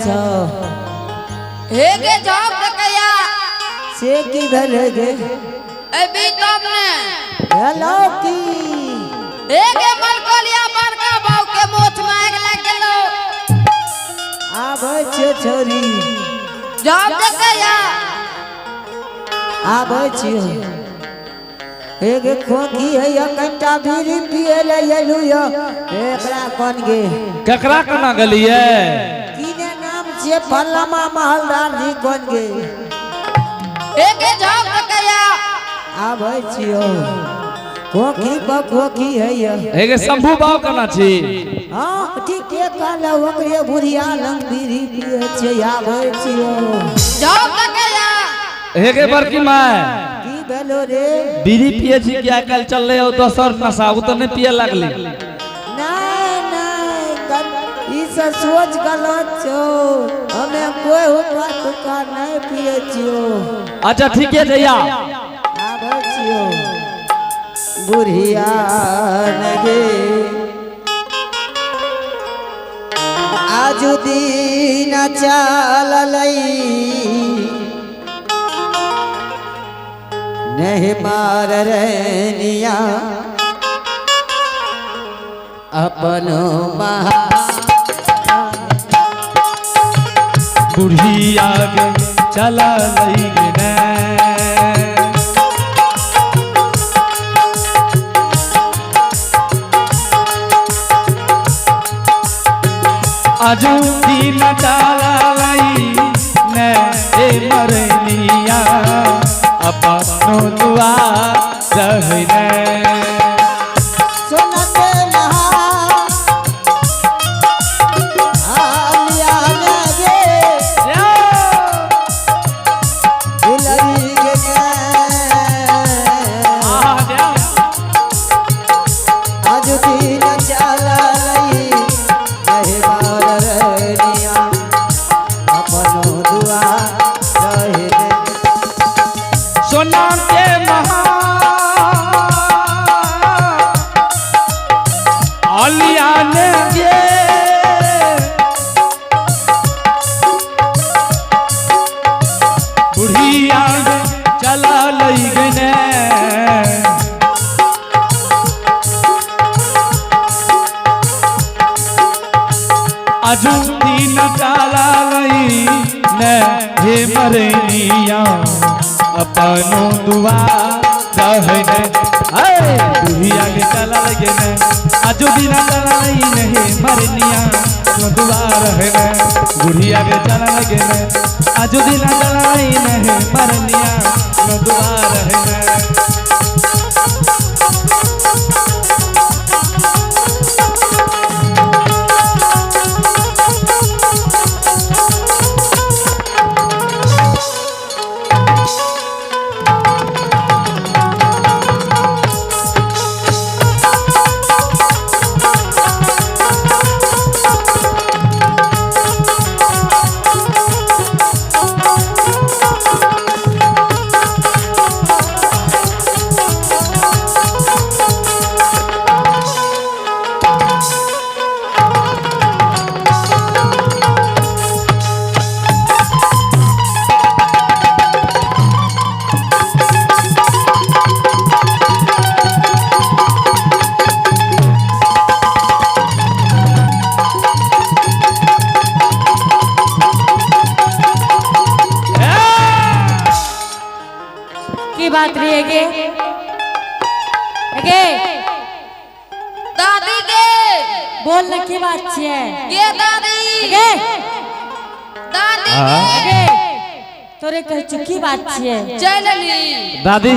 अच्छा हे गे जॉब कया से किधर है गे अभी तब ने हेलो की हे गे मलकोलिया बड़का बाऊ के मोछ मांग लग गेलो आबै छे छोरी जॉब कया आबै छियो एक खोखी है या कंटा बीड़ी पिए ले येलु यो एकरा कोन गे ककरा कना गलिए किने नाम से फल्लामा महलदार जी कोन गे एक जॉब कया आबै छियो खोखी प खोखी है या एगे शंभू बाव कना छी हां ठीक है काला ओकरे बुढ़िया लंग बीड़ी पिए छे आबै छियो जॉब कया एगे बड़की माय की भेलो रे बीड़ी पिए छी कि आजकल चल रहे हो दोसर नशा उ तो नहीं पिए लगली नहीं ई सब सोच गलत छो हमें कोई हुक्का तुक्का नहीं पिए छियो अच्छा ठीक है जैया आबै छियो बुढ़िया नगे आजु दिन चललै नहीं मार रनिया अपनो महा बुढ़ी आगे चला लई गे आजू दिन चला लई ने ए मरनिया अपनो दुआ रहने सुनते नहा आलिया नगे दुलरी गे आज दिन चललै नहीं मार रनिया अपनो दुआ रहने सोना के महा आलिया ने गे बुढ़िया चला लई गने आजू दिन चला लई ने हे मरनिया अपनो दुआ रहने बुढ़िया के चला लगे ने आजू दिन चला लई ने मरनिया अपनो दुआ रहने बुढ़िया के चला लगे ने आजू दिन चला लई ने मरनिया अपनो दुआ रहने बात रही है गे दादी गे बोलने की बात छे गे दादी गे दादी गे तोरे कह चुकी बात छे चलली दादी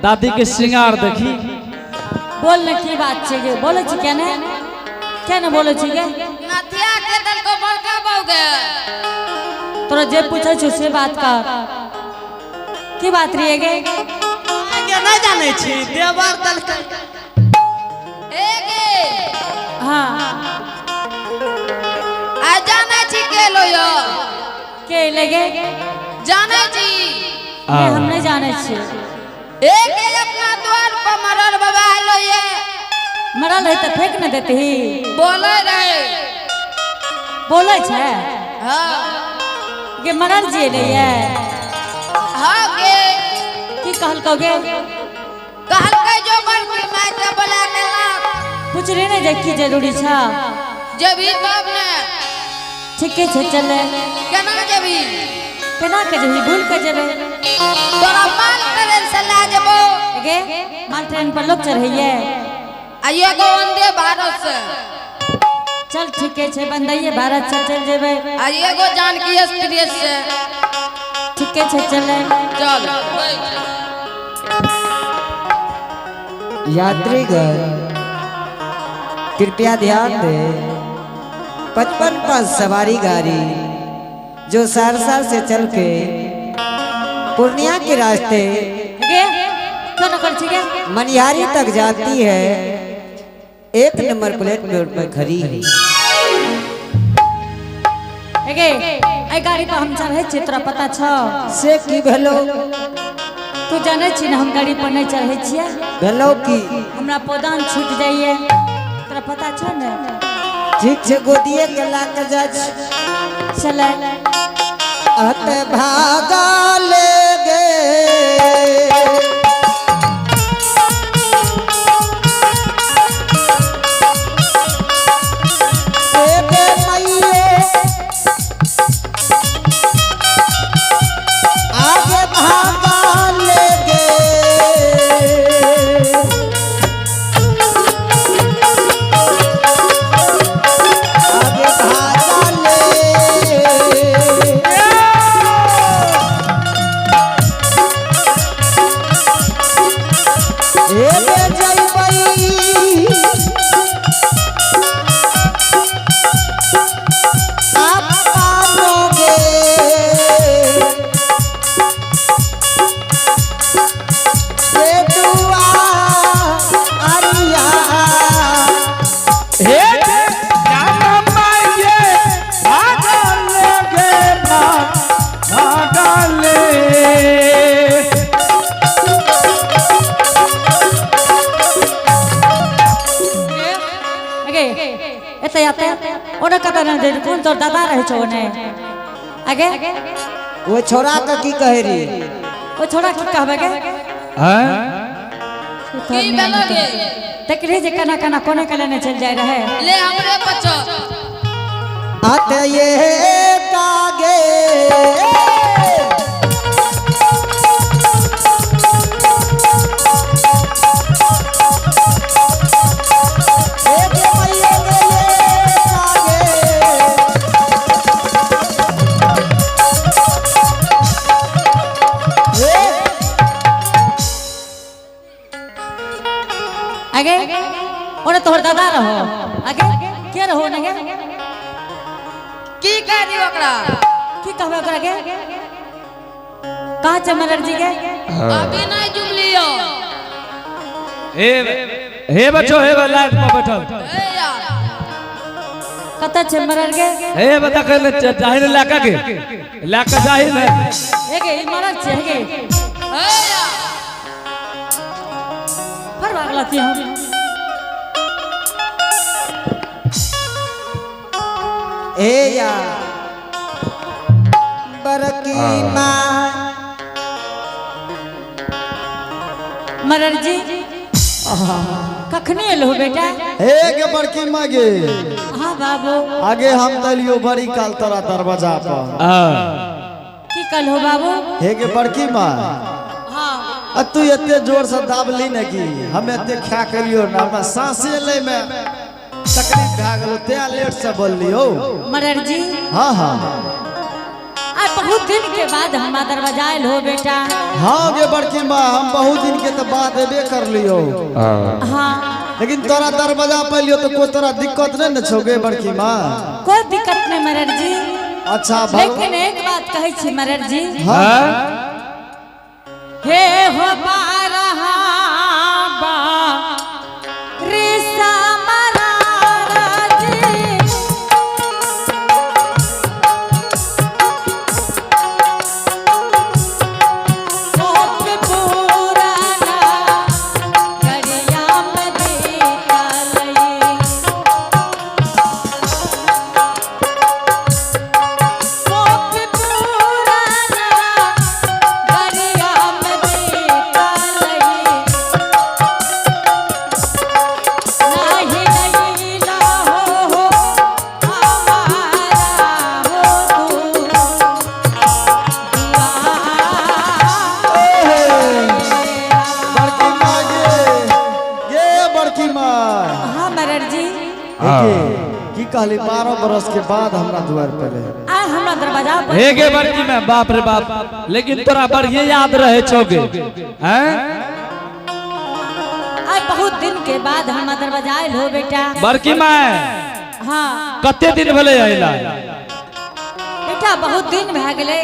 दादी के श्रृंगार देखी बोलने की बात छे गे बोले छी क्या ने बोले छी गे नथिया के दल को बड़का बाऊ गे तोरा जे पूछे छ से बात कर की बात रही है गे आगे नहीं जाने छी देवर दल के हे गे हां आ जाने छी के लो यो के लगे जाने छी ये हम नहीं जाने छी एक अपना द्वार पर मरल बाबा लो ये मरल है तो फेंक न देती बोले रे बोले छे हाँ गे मरर जी रही हाँ गे की कहल कहोगे कहल के जो बड़की माई के बुला के ला पूछ रहे ने जे की जरूरी छा जबी तब ने ठीके छे चले केना जबी केना के जही भूल के जेबे तोरा माल ट्रेन से ला जबो गे माल ट्रेन पर लोग चढ़ैये आइए गो वंदे भारत से चल ठीके छे बंदैये भारत से चल जेबे आइए गो जानकी एक्सप्रेस से ठीके छे चले चल यात्रीगण कृपया ध्यान दें 55 पर सवारी गाड़ी जो सहरसा से चल के पूर्णिया के रास्ते गे कोन कर छी गे मनिहारी तक जाती है 1 नंबर प्लेट पर खड़ी है। गे आई गाड़ी पर हम चढ़े छी तोरा पता छ से की भेलो तू जाने छी ना हम गाड़ी पर नहीं चढ़े छिए भेलो की हमरा पोदान छूट जाइए तोरा पता छ ने ठीक से गोदिए के ला के जा चले अत भागा ले गे बेबे मैये आगे भागा ले गे आगे भागा ले एबे जइबई आप पालोगे से दुआ अरिया हे जान माये भागले गे भागले गे एते आते ओने कत न दे कौन तोर दादा रहे छ ओने आगे वो छोरा का की कहे री ओ छोड़ा की कहबे गे हैं की बेलो गे देख रे जे कना कना कोने कने ने चल जाय रहे ले हमरे बच्चो अत ये कागे एबे मैये गे कागे आगे ओने तोहर दादा रहो आगे के रहो ने गे की कह दी ओकरा की कहबे ओकरा गे कहा छ मरर जी गे अभी नहीं जुमलियो हे बच्चो हे लाइट में बैठल ए यार कत छ मरर गे हे बता कर जाहिर लाका के लाका जाहिर है गे ई मरर छ गे ए यार फर भागला थी हम ए या बरकी माँ मरर जी कखनी एलो बेटा हे गे बड़की माँ गे हाँ बाबू आगे हम तलियो बड़ी काल तोरा दरवाजा पर की कल हो बाबू हे गे बड़की माँ हाँ आ तू एते जोर से दाबली न की हम एते खा करियो ना हमरा सांसे ले में तकलीफ भा गेलो ते लेट से बोलियो मरर जी हां हां आज बहुत दिन के बाद हमारा दरवाजा आयल हो बेटा हां गे बड़की माँ हम बहुत दिन के तो बाद एबे कर लियो हाँ लेकिन तोरा दरवाजा पे लियो तो कोई तोरा दिक्कत नहीं न छो गे बड़की माँ कोई दिक्कत नहीं मरर जी अच्छा भाई लेकिन एक बात कहे छी मरर जी हां हे हो बारहा बा रिसा मरारा जी सोप पुराना करिया में देखा लई कहली 12 बरस के बाद हमरा द्वार पे ले आ हमरा दरवाजा पर हे गे बड़की में बाप रे बाप, लेकिन तोरा बढ़िया याद रहे छोगे हैं। आज बहुत दिन के बाद हमरा दरवाजा आइल हो बेटा। बड़की में हाँ कते दिन भेले आइला? बेटा बहुत दिन भए गेले,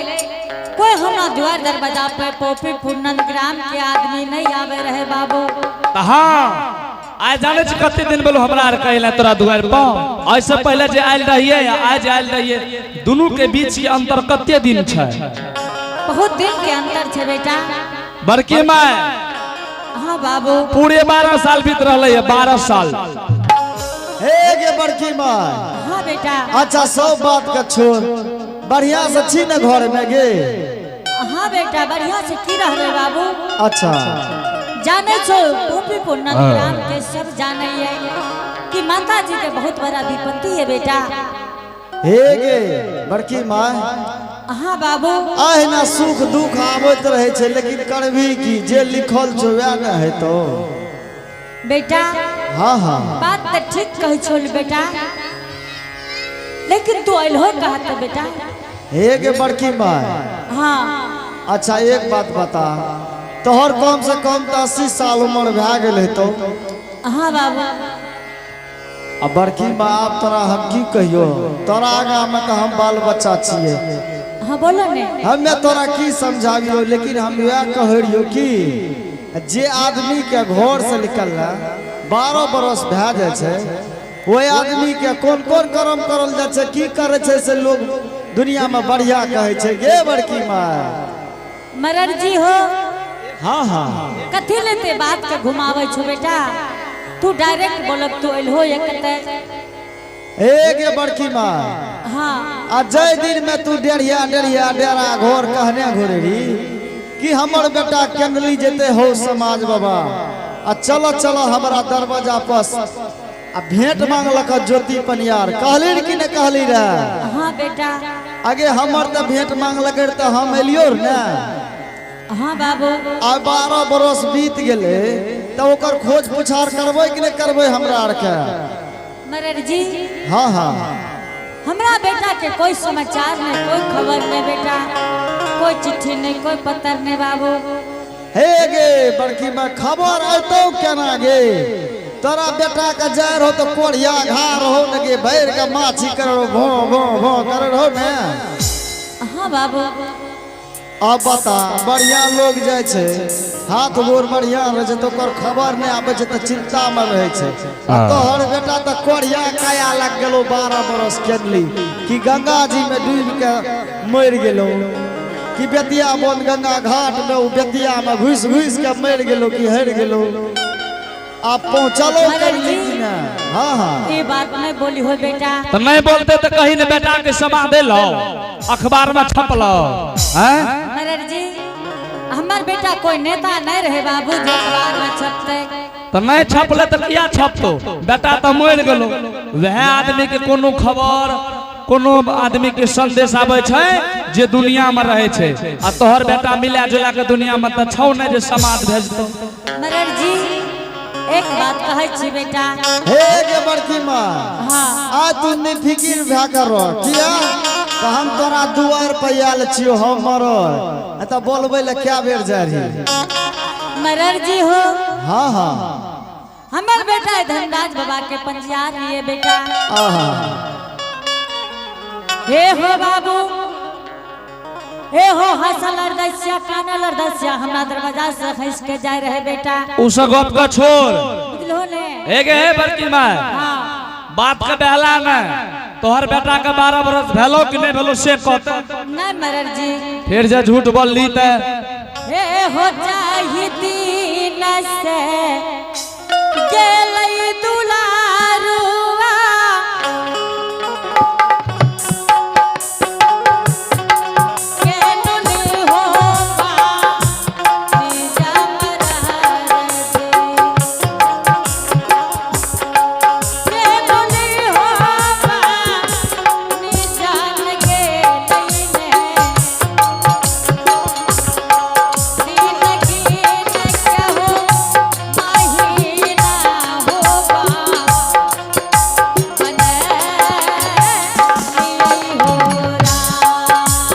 कोई हमरा द्वार दरवाजा पे पोपी पूर्णन ग्राम के आदमी नहीं आवे रहे बाबू। हाँ आज जाने छी कते दिन बोलो हमरा आर कहला तोरा दुआर पर। ऐसे पहले जे आइल रहिए या आज आइल रहिए, दोनों के बीच के अंतर कते दिन छै? बहुत दिन के अंतर छे बेटा। बड़की माय हाँ बाबू पूरे 12 साल बीत रहले है, 12 साल। हे गे बड़की माँ, हाँ बेटा। अच्छा सब बात का छोड़, बढ़िया से छी न घर में गे? हाँ बेटा बढ़िया से की रहबे बाबू। अच्छा जाने छो पोपी पूर्णन ग्राम के सब जाने है कि माता जी के बहुत बड़ा विपत्ति है बेटा। हे गे बड़की माँ, हाँ बाबू आह ना सुख दुख आवत रहे छे, लेकिन करभी की जे लिखल छो वह न है तो। बेटा हाँ हाँ बात तो ठीक कही छोल बेटा, लेकिन तू आइल हो कहा था बेटा? हे गे बड़की माँ, हाँ अच्छा एक बात बता, तोहर कम से कम तो 80 साल उम्र भए गेल है तो। हाँ बाबू अब बड़की माँ आप तोरा हम की कहियो, तोरा आगा में तो हम बाल बच्चा छिए, हाँ बोलो ने। हमें तोरा की समझाबियो, लेकिन हम यह कहियो कि जे आदमी के घर से निकलला 12 बरस भए जाए छे, वही आदमी के कौन कौन कर्म करल जाए छे, की करे छे से लोग दुनिया में बढ़िया कहे छे। गे बड़की माँ मरर जी हो, हाँ हाँ कथी लेते बात के घुमावे छो बेटा? तू डायरेक्ट बोलब तू आइल हो ये कते। हे गे बड़की माँ, हाँ आ जय दिन में तू डेढ़िया डेढ़िया डेरा घोर कहने घोरे रही कि हमर बेटा केंदली जेते हो समाज बाबा, आ चलो चलो हमारा दरवाजा पर आ भेंट मांगलक ज्योति पनियार, कहली कि ने कहली रे? हाँ बेटा। आगे हमर तो भेंट मांगलक तो हम एलियो ना। हाँ बाबू आ 12 बरस बीत गेले तो ओकर खोज पुछार करबै कि ने करबै हमरा आर के? मरर जी हाँ हाँ हमरा बेटा के कोई समाचार नहीं, कोई खबर नहीं बेटा, कोई चिट्ठी नहीं, कोई पत्र नहीं बाबू। हे गे बड़की माँ, खबर अतो केना गे? तोरा बेटा का जर हो तो कोढ़िया घार हो न गे, भैर का माछी करो भो भो भो कर हो ने। हाँ बाबू अब बता, बढ़िया लोग जाए छे, हाथ गोर बढ़िया रहे छे तो ओकर खबर नहीं आवे छे तो चिंता में रहे छे। तोहर बेटा तो कोढ़िया काया लग गेलो 12 बरस केंदली, कि गंगा जी में डूब के मर गेलो, कि बेतिया बन गंगा घाट में उ बेतिया में घुस घुस के मर गेलो, कि हर गेलो। आप पहुंचलो कि ना? हाँ हाँ ये बात नहीं बोली हो बेटा। तो नहीं बोलते तो कहीं ने बेटा के समा दे लो, अखबार में छप लो हैं। मरर जी हमार बेटा कोई नेता नहीं रहे बाबू जो अखबार में छपते। तो नहीं छपले तो क्या छपतो? बेटा तो मर गेलो, वह आदमी के कोनो खबर कोनो आदमी के संदेश आवे छे जे दुनिया में रहे छे, आ तोहर बेटा मिला जुला के दुनिया में तो छौ नहीं जे समाद भेजतो। मरर जी एक बात कहे छी बेटा। हे गे बड़की माँ, हाँ आज तू निफिकिर भए करो किया? तो हम तोरा दुआर पे आयल छियो, हमर तो बोलबे ले क्या बेर जा रही? मरर जी हो, हाँ हाँ हमार बेटा धनराज बाबा के पंजियार लिए बेटा। आहा हे हो बाबू, हे हो हसल अर्दस्या कानल अर्दस्या, हमरा दरवाजा से खस के जाए रहे बेटा। उस गप का छोड़, बुझलो ने? एक है बड़की माँ, हाँ बात का बहला न, तोहर बेटा का 12 बरस भेलो कि नहीं भेलो से कहत। नहीं मरर जी फिर जे झूठ बोल ली ते हे हो चाही दीन से गेलई दुलारुआ, केनुली हो बा निजा मरहर दे, केनुली हो बा निजान गेलई ने, दीन कीन कहो महिना हो बा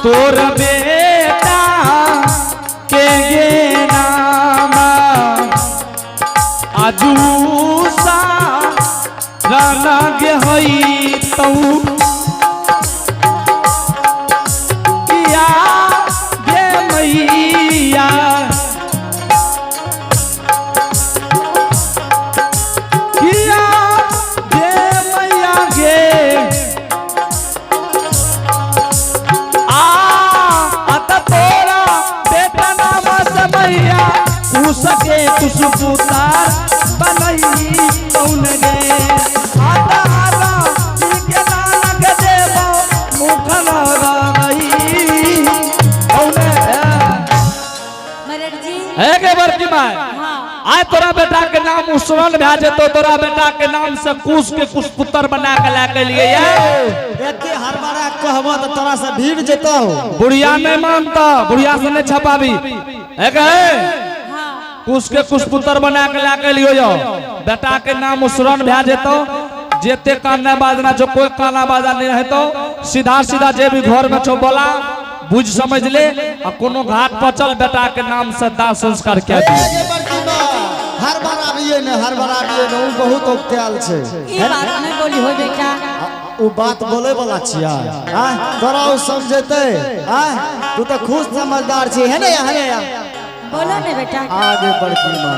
तोर बेटा के गे नामा आजूसा राना गे हई तू किया गे मैया किया गे मैया गे सके कुछ पुतार बनई कौन गे आधा आधा के नानक देवो मुखन रई कौन मरर जी है के बड़की मां हाँ आय तोरा बेटा के नाम उसरन भा जेतो तोरा बेटा के नाम से कुछ के कुछ पुत्र बना के ला के लिए एते हर बारा कहबो त तोरा से भीड़ जेतो बुढ़िया नहीं मानता बुढ़िया से नहीं छपाबी है कहे कुछ के कुछ पुत्र बना के ला के लियो बेटा के नाम उसरन भा जेतो जेते काना बाजना जो कोई काना बाजा नहीं रहतो सीधा सीधा जे भी घर में छो बोला बुझ समझ ले और कोनो घाट पर चल बेटा के नाम से दाह संस्कार किया ए बड़की मां हर बार आबिए न हर बार आबिए न उ बहुत उक्त्याल छे ई बात नहीं बोली हो बेटा उ बात बोले वाला छिया हां तोरा उ समझते हां तू तो खुश समझदार छी है ने है बोलो ने बेटा आगे बड़की मां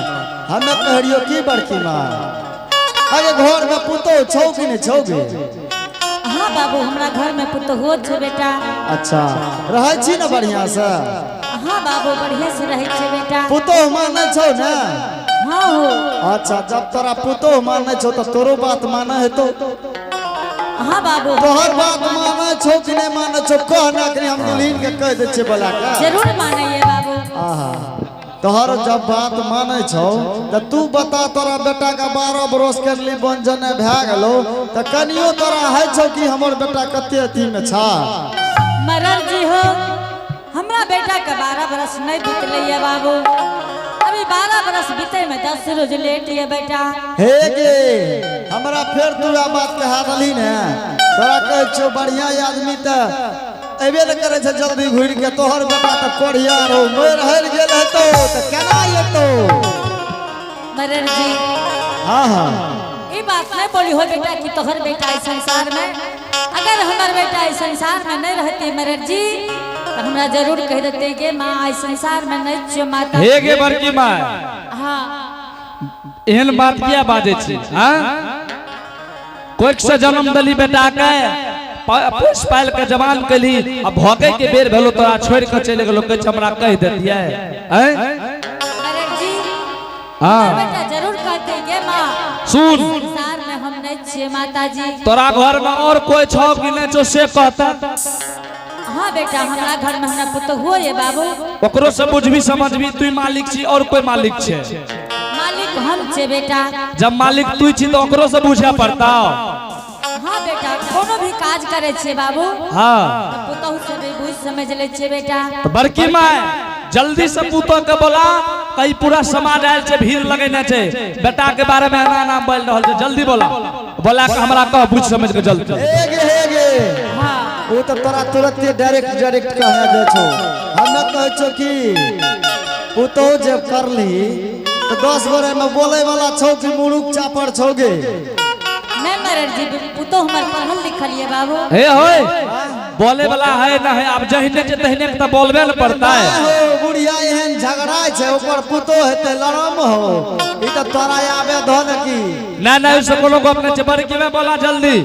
हमें कहरियो की बड़की मां अरे घर में पुतो छौ कि नहीं छौगे हाँ बाबू हमरा घर में पुतोहो छे बेटा अच्छा रहै छी न बढ़िया से हाँ बाबू बढ़िया से रहे छे बेटा पुतो माने छौ न हाँ हो अच्छा जब तोरा पुतो माने छौ तो तोरो बात माने है तो हाँ बाबू तोहर बात माने छौ कि नहीं माने छौ कहना कि हम दुल्हन के कह दे छे बोला का जरूर मानिए बाबू आहा तोहर जब बात माने छौ त तू बता तोरा बेटा का 12 बरस के लिए बंजने भै गेलो त कनियो तोरा है छौ कि हमर बेटा कते अथी में छा मरर जी हो हमरा बेटा के 12 बरस नहीं बीतले है बाबू अभी 12 बरस बीते में 10 रोज लेट है बेटा हे गे हमरा फेर तू आ बात कहा दली ने तोरा कह छौ बढ़िया आदमी त एबे न करे छे जल्दी घुर के तोहर बेटा त कोढ़िया रो मर हर गेल हेतो त केना एतो मरर जी हां हां ई बात नहीं बोली हो बेटा कि तोहर बेटा इस संसार में अगर हमर बेटा इस संसार में नहीं रहते मरर जी तो हमरा जरूर कह देते कि मां इस संसार में नहीं छे माता हे गे बड़की मां हां एहन बात किया बाजे छी हां कोई से जन्म दली बेटा के पुष पाल के जवान कली अब भोगे के बेर भेलो तोरा छोड़ के चले गेलो के हमरा कह देतिए हैं मरर जी हां बेटा जरूर कहते कि मां सुन संसार में हम नहीं छे माता जी तोरा घर में और कोई छौ कि नहीं छौ से कहता हाँ बेटा हमरा घर में हमरा पुतो हो ये बाबू ओकरो से बुझबी समझबी तू मालिक छी और कोई मालिक छे मालिक हम छे बेटा जब मालिक तू छी तो ओकरो से बुझे पड़ता हाँ बेटा कोनो भी काज करे छे बाबू हां पुतो से भी बुझ समझ ले छे बेटा तो बड़की मां जल्दी से पुतो के बोला कई पूरा समाज आयल छे भीड़ लगेने छे बेटा के बारे में ना नाम बोल रहल छे जल्दी बोला बोला के हमरा कह बुझ समझ के जल्दी हे गे हाँ वो तो तोरा तुरंत डायरेक्ट कहना दे छो हमें कह छो कि पुतो जब करली तो 10 बारे में बोले वाला छौ कि मुरुक चापड़ छौगे नहीं मरर जी पुतो हमर पढ़ल लिखल ये बाबू हे होय बोले वाला है ना है अब जहने जे तहने त बोलबे न पड़ता है हो बुढ़िया एहन झगड़ा छै ऊपर पुतो हेते लड़म हो ई त तोरा आबे धन की ना ना से कोनो को अपने चबर के में बोला जल्दी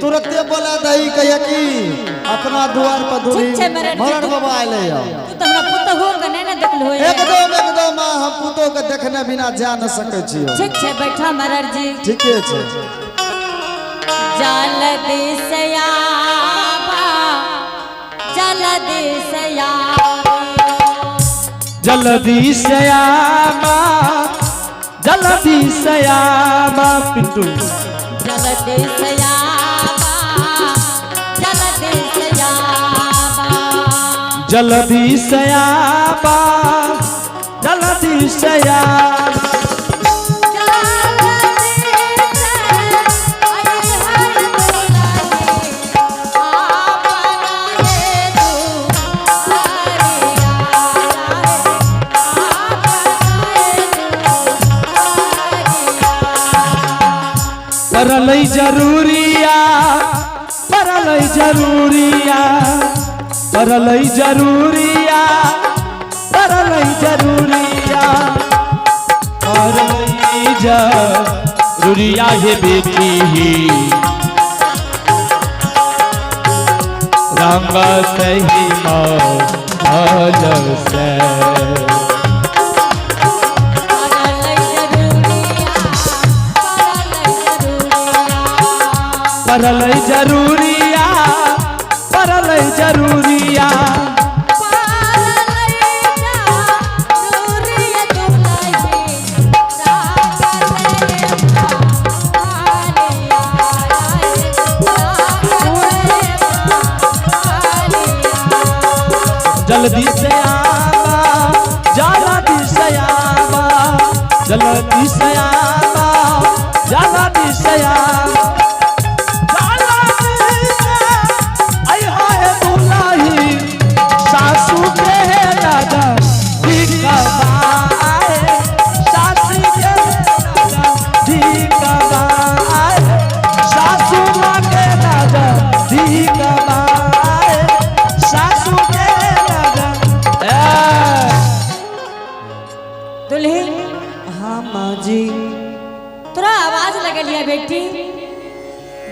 तुरंते बोला दही कहिया की अपना द्वार पर दूरी ठीक छै मरर जी। मरर बाबा आइले तू तो हमरा पुतो हो के नहीं ना देखल होय एकदम हम पुतो के देखने बिना जा न सकै छी ठीक छै बैठा मरर जी ठीके छै जल दिसयाबा जल्दी से आवा जल्दी से आवा पिंटू जल्दी से आवा जल्दी से आवा जल्दी से आवा जल्दी से आवा जरूरिया परलई जरूरिया परलई जरूरिया परलई जरूरिया परलई जरूरिया हे बेटी रंग सही मौल से परलई जरूरिया परलई जरूरिया जल्दी से आवा जल्दी से आवा जल्दी से आवा जल्दी से आवा आई हाय दुलाही सासू के दादा ढिकबाए सासू के दादा ढिकबाए सासू माँ के दादा ढिकबाए सासू के दुल्हन हाँ माँ जी तोरा आवाज लगे लिया बेटी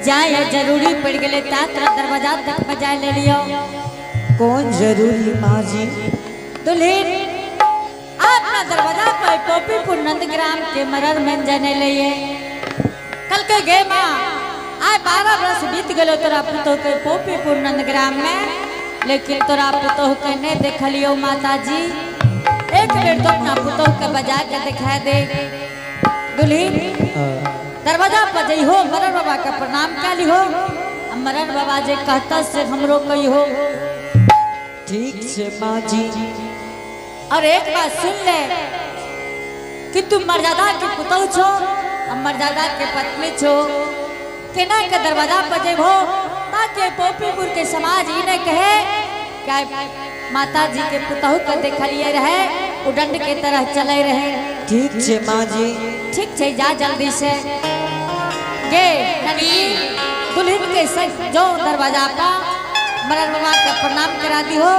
जाए जरूरी पड़ गए ता तोरा दरवाजा तक बजा ले लियो कौन जरूरी माँ जी दुल्हन अपना दरवाजा पर टोपीपुर नंदग्राम के मरर में जाने लिए कल के गे माँ आज 12 वर्ष बीत गलो तोरा पुतोह के टोपीपुर नंदग्राम में लेकिन तोरा पुतोह के नहीं देखलियो माता जी एक बेर तो अपना पुतोह के बजा के दिखा दे दुल्हन दरवाजा पर जई हो मरण बाबा का प्रणाम कर ली हो मरण बाबा जे कहता से हमरो कही हो ठीक से माँ जी और एक बात सुन ले कि तुम मर्यादा के पुतोह छो और मर्यादा के पत्नी छो केना के दरवाजा पर जई हो ताकि पोपीपुर के समाज ही ने कहे क्या माता जी के पुतोह के देखलिए रहे उडंड के तरह चले रहे ठीक से माँ जी ठीक है जा जल्दी से गे ननी दुल्हन के संग जो दरवाजा पा मरण बाबा का प्रणाम करा दी हो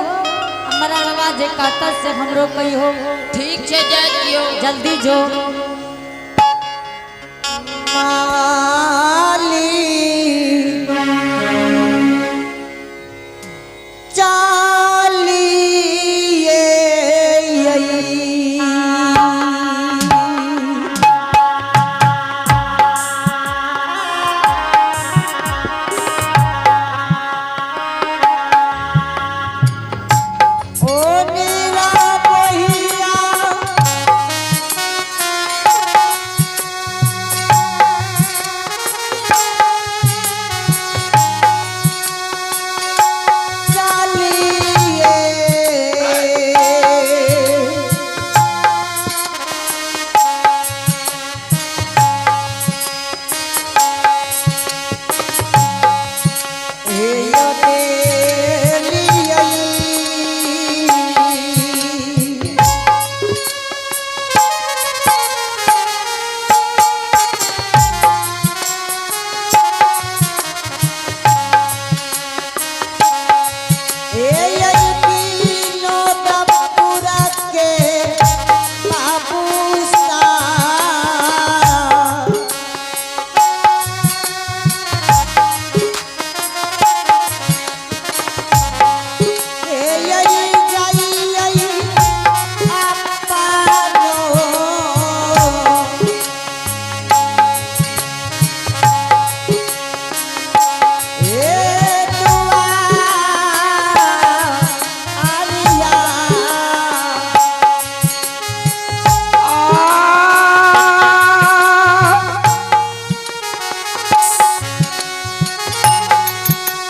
मरण बाबा जे कहता से हमरो कही हो ठीक छे जाइयो जल्दी जो माली